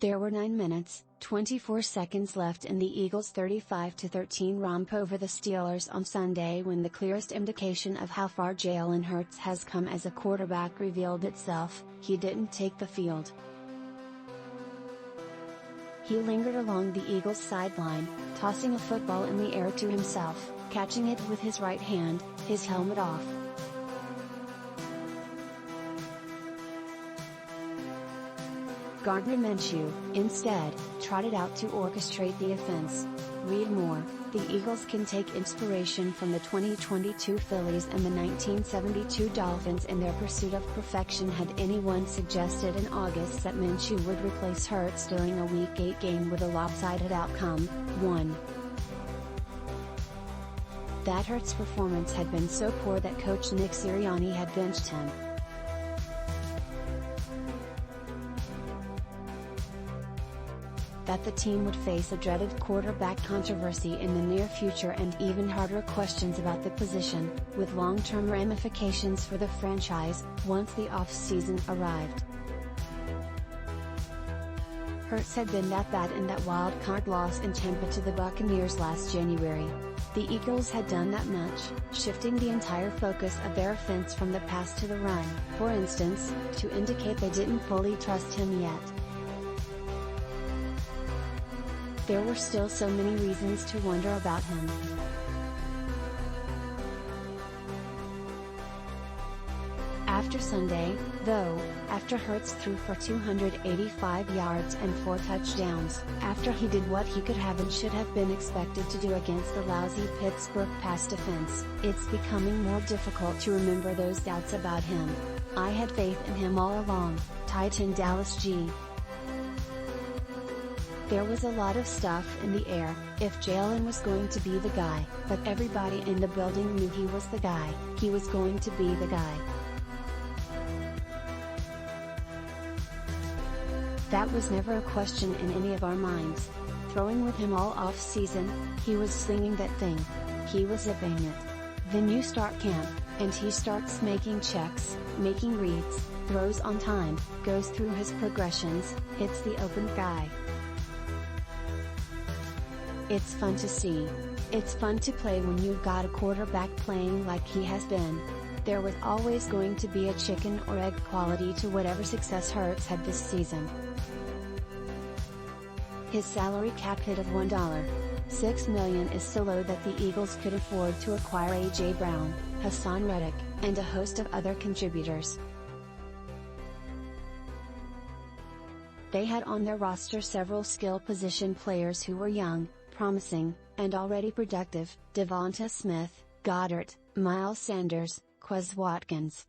There were 9 minutes, 24 seconds left in the Eagles' 35-13 romp over the Steelers on Sunday when the clearest indication of how far Jalen Hurts has come as a quarterback revealed itself. He didn't take the field. He lingered along the Eagles' sideline, tossing a football in the air to himself, catching it with his right hand, his helmet off. Gardner Minshew, instead, trotted out to orchestrate the offense. Read more. The Eagles can take inspiration from the 2022 Phillies and the 1972 Dolphins in their pursuit of perfection. Had anyone suggested in August that Minshew would replace Hurts during a Week 8 game with a lopsided outcome? 1. That Hurts' performance had been so poor that coach Nick Sirianni had benched him. That the team would face a dreaded quarterback controversy in the near future and even harder questions about the position, with long-term ramifications for the franchise, once the offseason arrived. Hurts had been that bad in that wild-card loss in Tampa to the Buccaneers last January. The Eagles had done that much, shifting the entire focus of their offense from the pass to the run, for instance, to indicate they didn't fully trust him yet. There were still so many reasons to wonder about him. After Sunday, though, after Hurts threw for 285 yards and 4 touchdowns, after he did what he could have and should have been expected to do against the lousy Pittsburgh pass defense, it's becoming more difficult to remember those doubts about him. I had faith in him all along, Titan Dallas G. There was a lot of stuff in the air, if Jalen was going to be the guy, but everybody in the building knew he was the guy, he was going to be the guy. That was never a question in any of our minds. Throwing with him all off-season, he was slinging that thing. He was zipping it. Then you start camp, and he starts making checks, making reads, throws on time, goes through his progressions, hits the open guy. It's fun to see. It's fun to play when you've got a quarterback playing like he has been. There was always going to be a chicken or egg quality to whatever success Hurts had this season. His salary cap hit of $1.6 million is so low that the Eagles could afford to acquire A.J. Brown, Haason Reddick, and a host of other contributors. They had on their roster several skill position players who were young, promising, and already productive: DeVonta Smith, Goedert, Miles Sanders, Quez Watkins.